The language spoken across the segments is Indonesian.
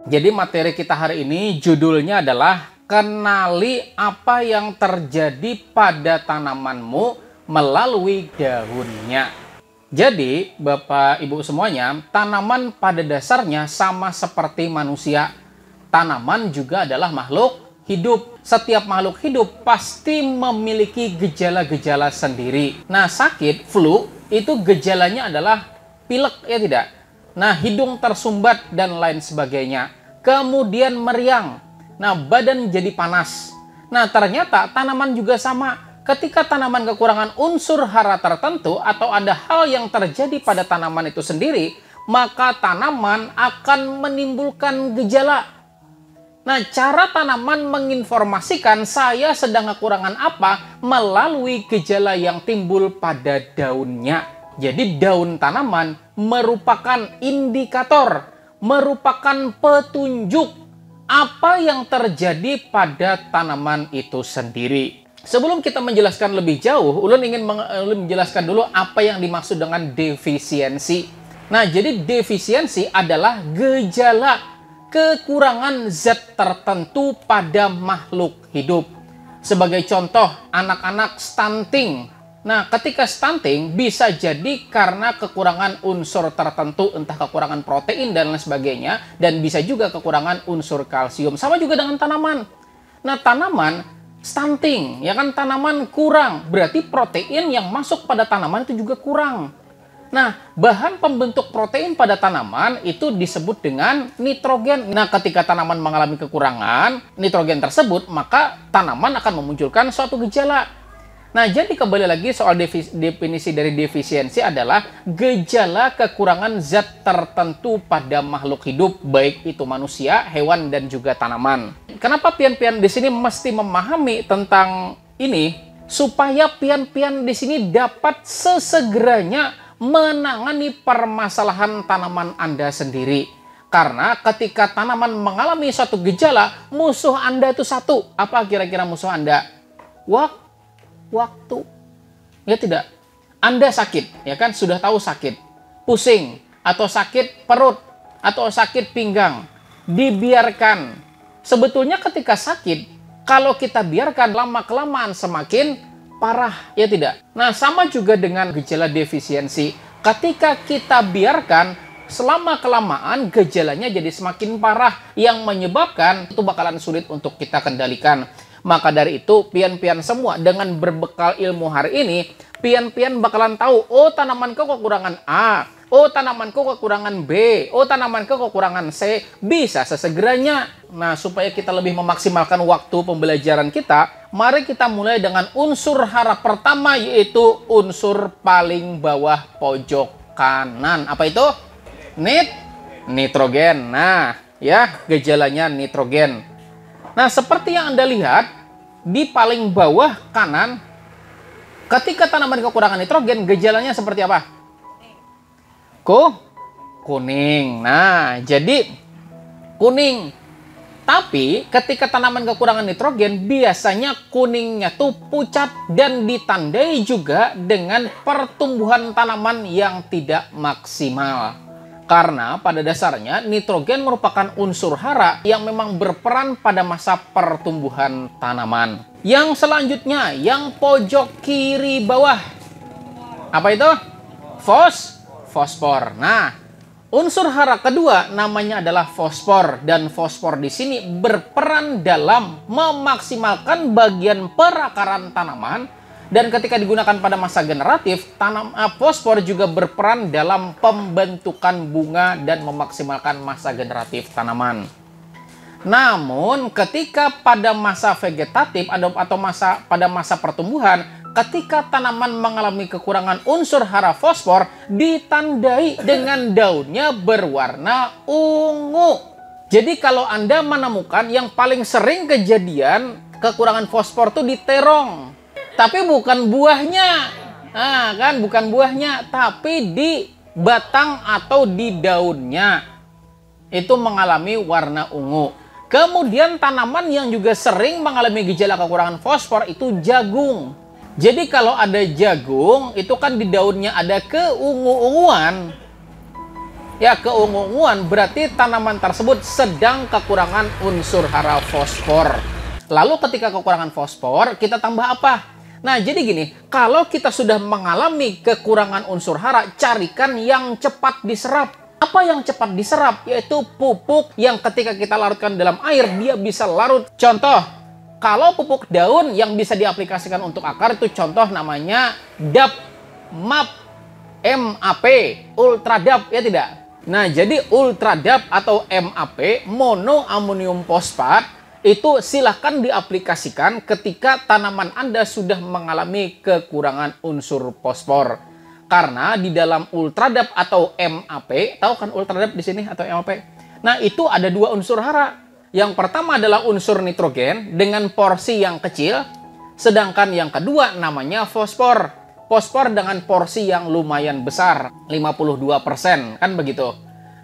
Jadi materi kita hari ini judulnya adalah kenali apa yang terjadi pada tanamanmu melalui daunnya. Jadi Bapak Ibu semuanya, tanaman pada dasarnya sama seperti manusia. Tanaman juga adalah makhluk hidup. Setiap makhluk hidup pasti memiliki gejala-gejala sendiri. Nah, sakit, flu, itu gejalanya adalah pilek, ya tidak? Nah, hidung tersumbat dan lain sebagainya. Kemudian meriang. Nah, badan jadi panas. Nah, ternyata tanaman juga sama. Ketika tanaman kekurangan unsur hara tertentu atau ada hal yang terjadi pada tanaman itu sendiri, maka tanaman akan menimbulkan gejala. Nah, cara tanaman menginformasikan saya sedang kekurangan apa melalui gejala yang timbul pada daunnya. Jadi daun tanaman merupakan indikator, merupakan petunjuk apa yang terjadi pada tanaman itu sendiri. Sebelum kita menjelaskan lebih jauh, Ulun ingin menjelaskan dulu apa yang dimaksud dengan defisiensi. Nah, jadi defisiensi adalah gejala kekurangan zat tertentu pada makhluk hidup. Sebagai contoh, anak-anak stunting. Nah, ketika stunting bisa jadi karena kekurangan unsur tertentu, entah kekurangan protein dan lain sebagainya, dan bisa juga kekurangan unsur kalsium. Sama juga dengan tanaman. Nah, tanaman stunting, ya kan, tanaman kurang, berarti protein yang masuk pada tanaman itu juga kurang. Nah, bahan pembentuk protein pada tanaman itu disebut dengan nitrogen. Nah, ketika tanaman mengalami kekurangan nitrogen tersebut, maka tanaman akan memunculkan suatu gejala. Nah, jadi kembali lagi soal definisi dari defisiensi adalah gejala kekurangan zat tertentu pada makhluk hidup, baik itu manusia, hewan, dan juga tanaman. Kenapa pian-pian di sini mesti memahami tentang ini? Supaya pian-pian di sini dapat sesegeranya menangani permasalahan tanaman Anda sendiri. Karena ketika tanaman mengalami suatu gejala, musuh Anda itu satu. Apa kira-kira musuh Anda? Waktu. Ya tidak. Anda sakit, ya kan? Sudah tahu sakit. Pusing, atau sakit perut, atau sakit pinggang. Dibiarkan. Sebetulnya ketika sakit, kalau kita biarkan lama-kelamaan semakin parah, ya tidak? Nah, sama juga dengan gejala defisiensi. Ketika kita biarkan, selama-kelamaan gejalanya jadi semakin parah, yang menyebabkan itu bakalan sulit untuk kita kendalikan. Maka dari itu, pian-pian semua dengan berbekal ilmu hari ini, pian-pian bakalan tahu, oh tanamanku kekurangan A, oh tanamanku kekurangan B, oh tanamanku kekurangan C, bisa sesegeranya. Nah, supaya kita lebih memaksimalkan waktu pembelajaran kita, mari kita mulai dengan unsur hara pertama, yaitu unsur paling bawah pojok kanan. Apa itu? Nitrogen. Nah, ya, gejalanya nitrogen. Nah, seperti yang Anda lihat, di paling bawah kanan, ketika tanaman kekurangan nitrogen, gejalanya seperti apa? Kuning. Nah, jadi kuning. Tapi, ketika tanaman kekurangan nitrogen, biasanya kuningnya tuh pucat dan ditandai juga dengan pertumbuhan tanaman yang tidak maksimal. Karena pada dasarnya nitrogen merupakan unsur hara yang memang berperan pada masa pertumbuhan tanaman. Yang selanjutnya, yang pojok kiri bawah. Apa itu? Fosfor. Nah, unsur hara kedua namanya adalah fosfor. Dan fosfor di sini berperan dalam memaksimalkan bagian perakaran tanaman. Dan ketika digunakan pada masa generatif, fosfor juga berperan dalam pembentukan bunga dan memaksimalkan masa generatif tanaman. Namun, ketika pada masa vegetatif atau pada masa pertumbuhan, ketika tanaman mengalami kekurangan unsur hara fosfor, ditandai dengan daunnya berwarna ungu. Jadi kalau Anda menemukan yang paling sering kejadian kekurangan fosfor itu di terong. Tapi bukan buahnya. Nah, kan bukan buahnya, tapi di batang atau di daunnya. Itu mengalami warna ungu. Kemudian tanaman yang juga sering mengalami gejala kekurangan fosfor itu jagung. Jadi kalau ada jagung, itu kan di daunnya ada keungu-unguan. Ya, keungu-unguan berarti tanaman tersebut sedang kekurangan unsur hara fosfor. Lalu ketika kekurangan fosfor, kita tambah apa? Nah, jadi gini, kalau kita sudah mengalami kekurangan unsur hara, carikan yang cepat diserap. Apa yang cepat diserap? Yaitu pupuk yang ketika kita larutkan dalam air, dia bisa larut. Contoh, kalau pupuk daun yang bisa diaplikasikan untuk akar itu contoh namanya DAP, MAP, MAP, Ultra DAP, ya tidak? Nah, jadi Ultra DAP atau MAP, monoamonium fosfat, itu silahkan diaplikasikan ketika tanaman Anda sudah mengalami kekurangan unsur fosfor. Karena di dalam Ultra DAP atau MAP, tahu kan Ultra DAP di sini atau MAP? Nah, itu ada dua unsur hara. Yang pertama adalah unsur nitrogen dengan porsi yang kecil, sedangkan yang kedua namanya fosfor. Fosfor dengan porsi yang lumayan besar, 52%, kan begitu.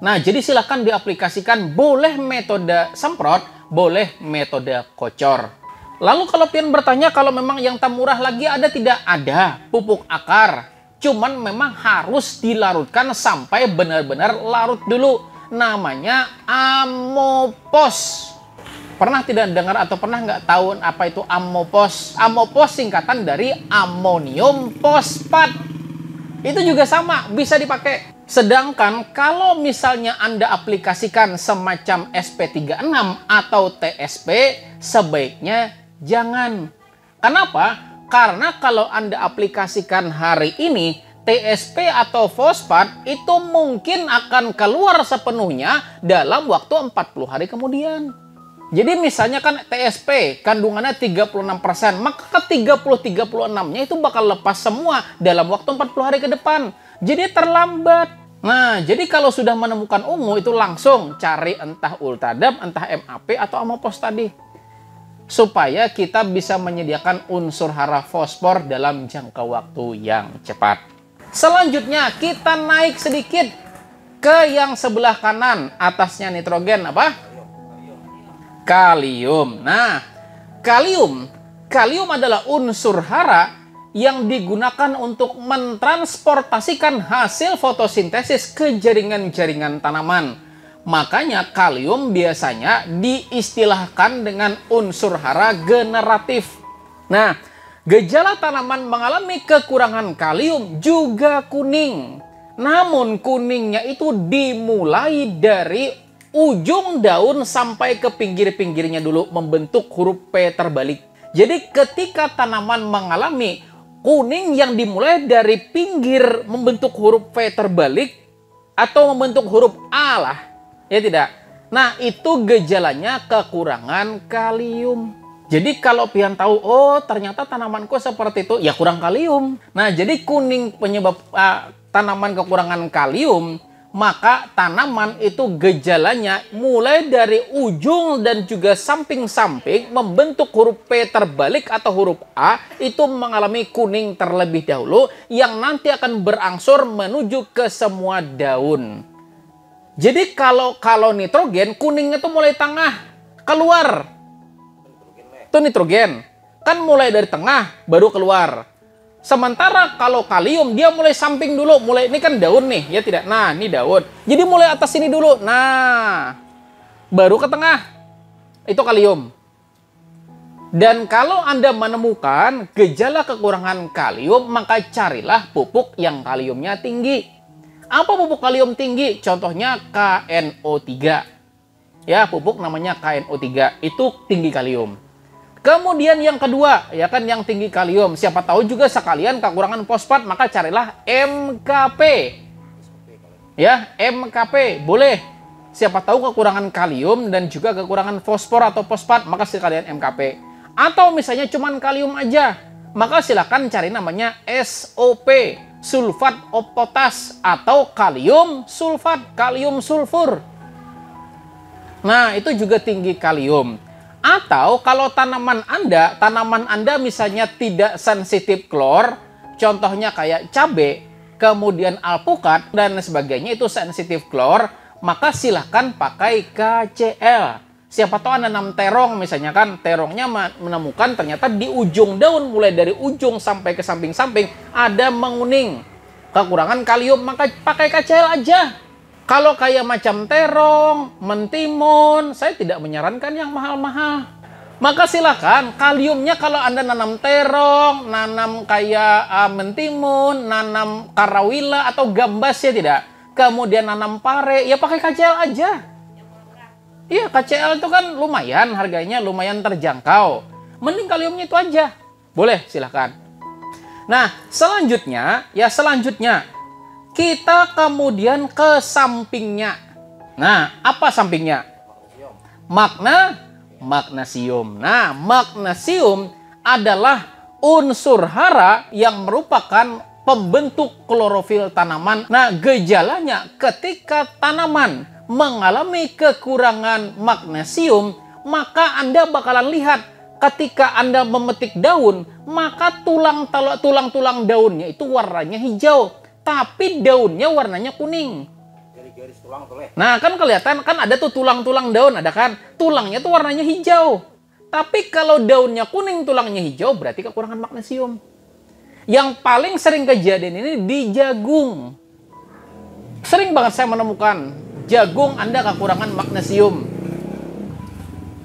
Nah, jadi silakan diaplikasikan, boleh metode semprot, boleh metode kocor. Lalu kalau pian bertanya kalau memang yang murah lagi ada tidak? Ada, pupuk akar. Cuman memang harus dilarutkan sampai benar-benar larut dulu. Namanya Amopos. Pernah tidak dengar atau pernah nggak tahu apa itu Amopos? Amopos singkatan dari amonium fosfat. Itu juga sama, bisa dipakai. Sedangkan kalau misalnya Anda aplikasikan semacam SP36 atau TSP, sebaiknya jangan. Kenapa? Karena kalau Anda aplikasikan hari ini, TSP atau fosfat itu mungkin akan keluar sepenuhnya dalam waktu 40 hari kemudian. Jadi misalnya kan TSP kandungannya 36%, maka ke 30-36-nya itu bakal lepas semua dalam waktu 40 hari ke depan. Jadi terlambat. Nah, jadi kalau sudah menemukan ungu itu langsung cari entah Ultra DAP, entah MAP atau Amopos tadi. Supaya kita bisa menyediakan unsur hara fosfor dalam jangka waktu yang cepat. Selanjutnya kita naik sedikit ke yang sebelah kanan. Atasnya nitrogen apa? Kalium. Nah, kalium adalah unsur hara yang digunakan untuk mentransportasikan hasil fotosintesis ke jaringan-jaringan tanaman. Makanya kalium biasanya diistilahkan dengan unsur hara generatif. Nah, gejala tanaman mengalami kekurangan kalium juga kuning. Namun kuningnya itu dimulai dari ujung daun sampai ke pinggir-pinggirnya dulu membentuk huruf P terbalik. Jadi ketika tanaman mengalami kuning yang dimulai dari pinggir membentuk huruf P terbalik atau membentuk huruf A lah, ya tidak? Nah, itu gejalanya kekurangan kalium. Jadi kalau pian tahu, oh ternyata tanamanku seperti itu, ya kurang kalium. Nah, jadi kuning penyebab tanaman kekurangan kalium, maka tanaman itu gejalanya mulai dari ujung dan juga samping-samping membentuk huruf P terbalik atau huruf A itu mengalami kuning terlebih dahulu yang nanti akan berangsur menuju ke semua daun. Jadi kalau nitrogen kuningnya itu mulai tengah keluar. Itu nitrogen. Kan mulai dari tengah baru keluar. Sementara kalau kalium dia mulai samping dulu, mulai ini kan daun nih, ya tidak? Nah, ini daun. Jadi mulai atas sini dulu. Nah, baru ke tengah. Itu kalium. Dan kalau Anda menemukan gejala kekurangan kalium, maka carilah pupuk yang kaliumnya tinggi. Apa pupuk kalium tinggi? Contohnya KNO3. Ya, pupuk namanya KNO3. Itu tinggi kalium. Kemudian yang kedua, ya kan yang tinggi kalium. Siapa tahu juga sekalian kekurangan fosfat, maka carilah MKP. Ya, MKP boleh. Siapa tahu kekurangan kalium dan juga kekurangan fosfor atau fosfat, maka sekalian MKP. Atau misalnya cuman kalium aja, maka silakan cari namanya SOP, sulfat of potas atau kalium sulfat, kalium sulfur. Nah, itu juga tinggi kalium. Atau kalau tanaman Anda misalnya tidak sensitif klor, contohnya kayak cabai, kemudian alpukat dan sebagainya itu sensitif klor, maka silahkan pakai KCl. Siapa tahu Anda nanam terong misalnya kan, terongnya menemukan ternyata di ujung daun mulai dari ujung sampai ke samping-samping ada menguning. Kekurangan kalium, maka pakai KCl aja. Kalau kayak macam terong, mentimun, saya tidak menyarankan yang mahal-mahal. Maka silakan kaliumnya kalau Anda nanam terong, nanam kayak mentimun, nanam karawila atau gambas ya tidak. Kemudian nanam pare, ya pakai KCL aja. Iya, KCL itu kan lumayan harganya, lumayan terjangkau. Mending kaliumnya itu aja. Boleh, silakan. Nah, selanjutnya kita kemudian ke sampingnya. Nah, apa sampingnya? Magnesium. Nah, magnesium adalah unsur hara yang merupakan pembentuk klorofil tanaman. Nah, gejalanya ketika tanaman mengalami kekurangan magnesium, maka Anda bakalan lihat ketika Anda memetik daun, maka tulang-tulang daunnya itu warnanya hijau, tapi daunnya warnanya kuning. Nah, kan kelihatan kan ada tuh tulang-tulang daun, ada kan? Tulangnya tuh warnanya hijau. Tapi kalau daunnya kuning, tulangnya hijau, berarti kekurangan magnesium. Yang paling sering kejadian ini di jagung. Sering banget saya menemukan jagung Anda kekurangan magnesium.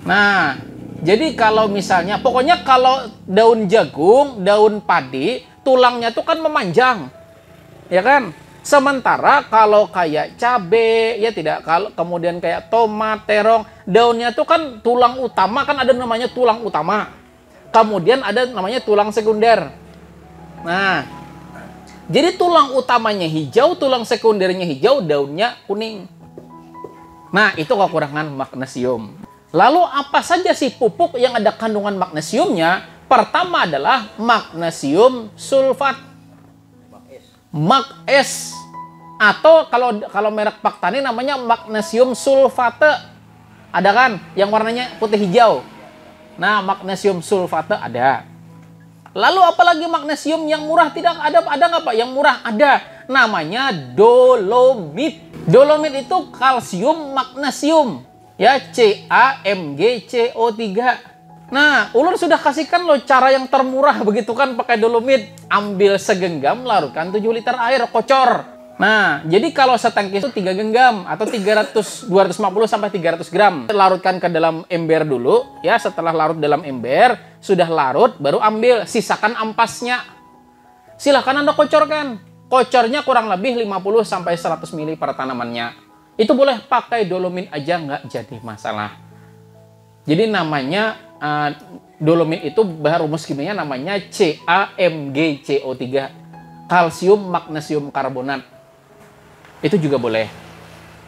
Nah, jadi kalau misalnya, pokoknya kalau daun jagung, daun padi, tulangnya tuh kan memanjang. Ya kan? Sementara kalau kayak cabe, ya tidak, kalau kemudian kayak tomat, terong, daunnya tuh kan tulang utama, kan ada namanya tulang utama. Kemudian ada namanya tulang sekunder. Nah, jadi tulang utamanya hijau, tulang sekundernya hijau, daunnya kuning. Nah, itu kekurangan magnesium. Lalu apa saja sih pupuk yang ada kandungan magnesiumnya? Pertama adalah magnesium sulfat. Mag-S, atau kalau merek Paktani namanya magnesium sulfate. Ada kan yang warnanya putih hijau. Nah, magnesium sulfate ada. Lalu apalagi magnesium yang murah tidak ada nggak Pak? Yang murah ada. Namanya dolomit. Dolomit itu kalsium magnesium. Ya, CaMgCO3. Nah, ulun sudah kasihkan loh cara yang termurah begitu kan pakai dolomit. Ambil segenggam, larutkan 7 liter air, kocor. Nah, jadi kalau setangkis itu 3 genggam atau 250 sampai 300 gram. Larutkan ke dalam ember dulu, ya. Setelah larut dalam ember, sudah larut, baru ambil, sisakan ampasnya. Silahkan Anda kocorkan. Kocornya kurang lebih 50 sampai 100 ml per tanamannya. Itu boleh pakai dolomit aja, nggak jadi masalah. Jadi namanya dolomit itu bahan rumus kimianya namanya CaMgCO3, kalsium magnesium karbonat. Itu juga boleh.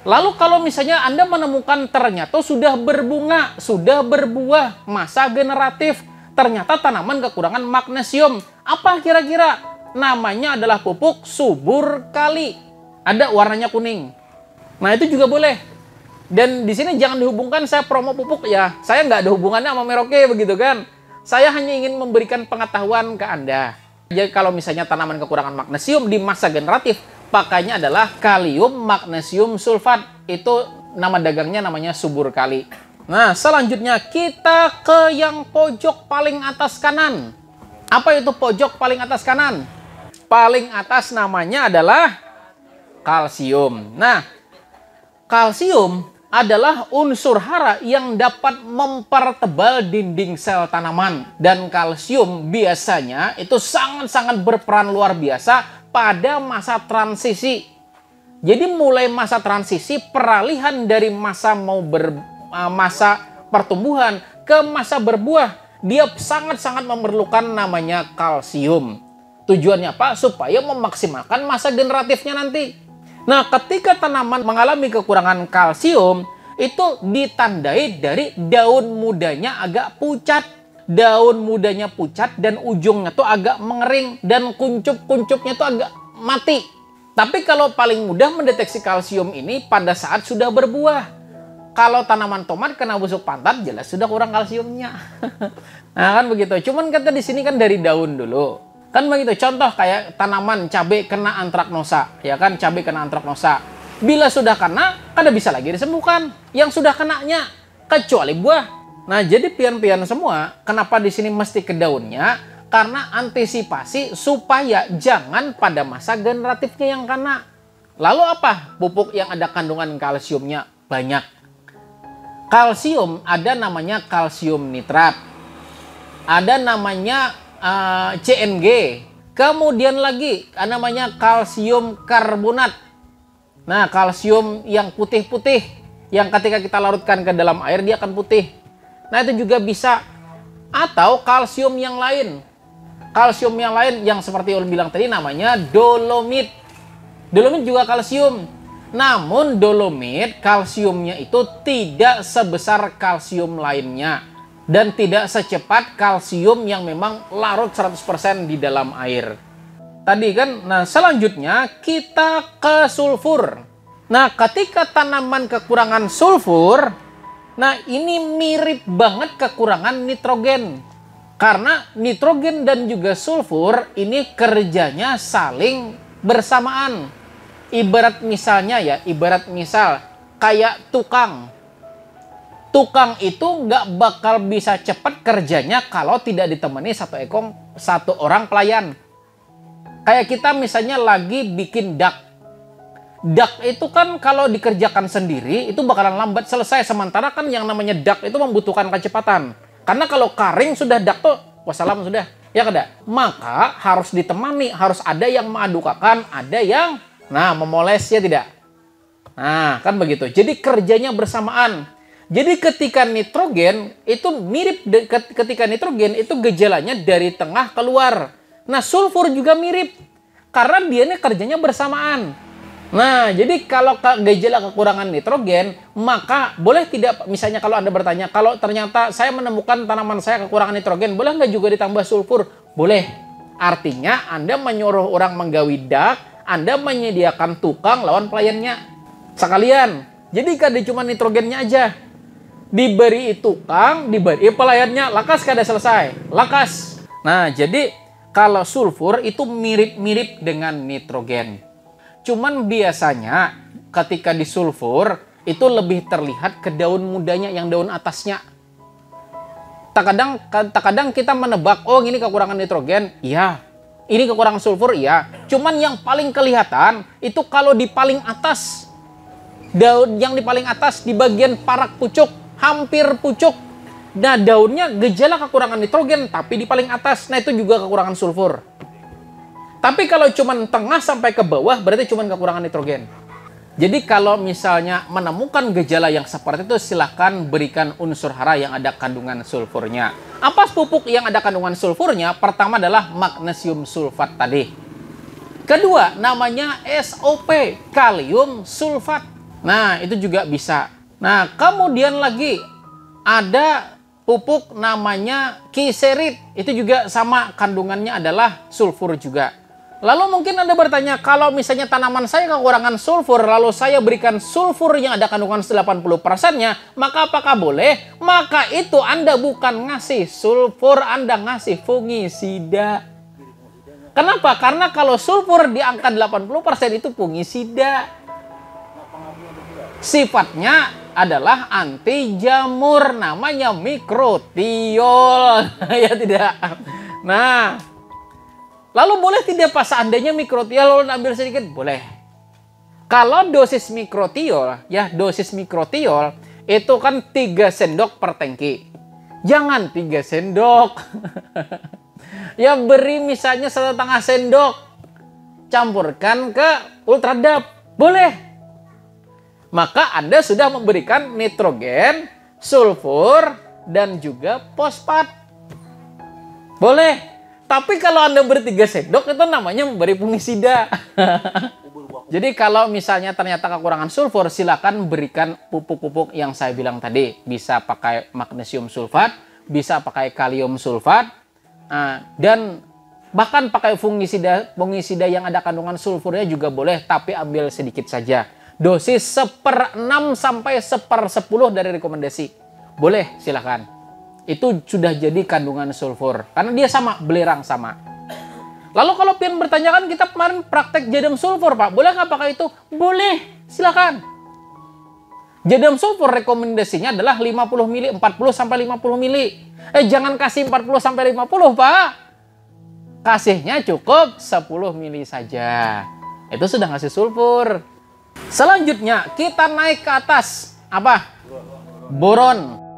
Lalu kalau misalnya Anda menemukan ternyata sudah berbunga, sudah berbuah, masa generatif, ternyata tanaman kekurangan magnesium, apa kira-kira? Namanya adalah pupuk subur kali. Ada warnanya kuning. Nah, itu juga boleh. Dan di sini jangan dihubungkan saya promo pupuk ya. Saya nggak ada hubungannya sama Merauke begitu kan. Saya hanya ingin memberikan pengetahuan ke Anda. Jadi kalau misalnya tanaman kekurangan magnesium di masa generatif, pakainya adalah kalium magnesium sulfat. Itu nama dagangnya namanya subur kali. Nah, selanjutnya kita ke yang pojok paling atas kanan. Apa itu pojok paling atas kanan? Paling atas namanya adalah kalsium. Nah, kalsium adalah unsur hara yang dapat mempertebal dinding sel tanaman. Dan kalsium biasanya itu sangat-sangat berperan luar biasa pada masa transisi. Jadi mulai masa transisi, peralihan dari masa masa pertumbuhan ke masa berbuah, dia sangat-sangat memerlukan namanya kalsium. Tujuannya apa? Supaya memaksimalkan masa generatifnya nanti. Nah, ketika tanaman mengalami kekurangan kalsium, itu ditandai dari daun mudanya agak pucat. Daun mudanya pucat dan ujungnya tuh agak mengering dan kuncup-kuncupnya tuh agak mati. Tapi kalau paling mudah mendeteksi kalsium ini pada saat sudah berbuah. Kalau tanaman tomat kena busuk pantat, jelas sudah kurang kalsiumnya. Nah, kan begitu. Cuman kata di sini kan dari daun dulu. Kan begitu, contoh kayak tanaman cabai kena antraknosa, ya kan, cabai kena antraknosa. Bila sudah kena, kada bisa lagi disembuhkan. Yang sudah kenanya, kecuali buah. Nah, jadi pian-pian semua, kenapa di sini mesti ke daunnya? Karena antisipasi supaya jangan pada masa generatifnya yang kena. Lalu apa pupuk yang ada kandungan kalsiumnya banyak? Kalsium ada namanya kalsium nitrat, ada namanya CNG, kemudian lagi ada namanya kalsium karbonat. Nah, kalsium yang putih-putih, yang ketika kita larutkan ke dalam air dia akan putih. Nah, itu juga bisa. Atau kalsium yang lain. Kalsium yang lain yang seperti Ul bilang tadi namanya dolomit. Dolomit juga kalsium. Namun dolomit kalsiumnya itu tidak sebesar kalsium lainnya. Dan tidak secepat kalsium yang memang larut 100% di dalam air. Tadi kan, nah selanjutnya kita ke sulfur. Nah, ketika tanaman kekurangan sulfur, nah ini mirip banget kekurangan nitrogen. Karena nitrogen dan juga sulfur ini kerjanya saling bersamaan. Ibarat misal kayak tukang. Tukang itu nggak bakal bisa cepat kerjanya kalau tidak ditemani satu orang pelayan. Kayak kita misalnya lagi bikin dak. Dak itu kan kalau dikerjakan sendiri itu bakalan lambat selesai. Sementara kan yang namanya dak itu membutuhkan kecepatan. Karena kalau karing sudah dak tuh wassalam sudah. Ya kada? Maka harus ditemani, harus ada yang mengadukakan, ada yang memoles, ya tidak? Nah, kan begitu. Jadi kerjanya bersamaan. Jadi ketika nitrogen itu mirip, ketika nitrogen itu gejalanya dari tengah keluar. Nah, sulfur juga mirip. Karena dia ini kerjanya bersamaan. Nah, jadi kalau gejala kekurangan nitrogen, maka boleh tidak, misalnya kalau Anda bertanya, kalau ternyata saya menemukan tanaman saya kekurangan nitrogen, boleh nggak juga ditambah sulfur? Boleh. Artinya Anda menyuruh orang menggawi dak, Anda menyediakan tukang lawan pelayannya. Sekalian. Jadi kada cuma nitrogennya aja. Diberi tukang, diberi pelayannya, lakas kada selesai. Lakas. Nah, jadi kalau sulfur itu mirip-mirip dengan nitrogen. Cuman biasanya ketika disulfur itu lebih terlihat ke daun mudanya yang daun atasnya. Terkadang kita menebak, oh ini kekurangan nitrogen, iya. Ini kekurangan sulfur, iya. Cuman yang paling kelihatan itu kalau di paling atas. Daun yang di paling atas di bagian parak pucuk, hampir pucuk. Nah, daunnya gejala kekurangan nitrogen tapi di paling atas. Nah, itu juga kekurangan sulfur. Tapi kalau cuman tengah sampai ke bawah berarti cuman kekurangan nitrogen. Jadi kalau misalnya menemukan gejala yang seperti itu, silahkan berikan unsur hara yang ada kandungan sulfurnya. Apa pupuk yang ada kandungan sulfurnya? Pertama adalah magnesium sulfat tadi. Kedua namanya SOP, kalium sulfat. Nah, itu juga bisa. Nah, kemudian lagi ada pupuk namanya kiserit. Itu juga sama, kandungannya adalah sulfur juga. Lalu mungkin Anda bertanya, kalau misalnya tanaman saya kekurangan sulfur, lalu saya berikan sulfur yang ada kandungan 80%-nya, maka apakah boleh? Maka itu Anda bukan ngasih sulfur, Anda ngasih fungisida. Kenapa? Karena kalau sulfur di angka 80% itu fungisida. Sifatnya adalah anti jamur, namanya mikrotiol. Ya tidak? Nah, lalu boleh tidak pas seandainya mikrotiol lalu ambil sedikit? Boleh. Kalau dosis mikrotiol, ya dosis mikrotiol itu kan 3 sendok per tangki. Jangan 3 sendok. Ya beri misalnya 1,5 sendok. Campurkan ke ultradap. Boleh. Maka Anda sudah memberikan nitrogen, sulfur, dan juga fosfat. Boleh. Tapi kalau Anda beri 3 sendok itu namanya memberi fungisida. Jadi kalau misalnya ternyata kekurangan sulfur, silakan berikan pupuk-pupuk yang saya bilang tadi. Bisa pakai magnesium sulfat, bisa pakai kalium sulfat, dan bahkan pakai fungisida yang ada kandungan sulfurnya juga boleh, tapi ambil sedikit saja. Dosis 1/6 sampai 1/10 dari rekomendasi. Boleh, silakan. Itu sudah jadi kandungan sulfur. Karena dia sama, belerang sama. Lalu kalau pian bertanya, kan kita kemarin praktek jadam sulfur, Pak. Boleh nggak pakai itu? Boleh, silakan. Jadam sulfur rekomendasinya adalah 50 mili, 40 sampai 50 mili. Jangan kasih 40 sampai 50, Pak. Kasihnya cukup 10 mili saja. Itu sudah ngasih sulfur. Selanjutnya kita naik ke atas. Apa? Boron.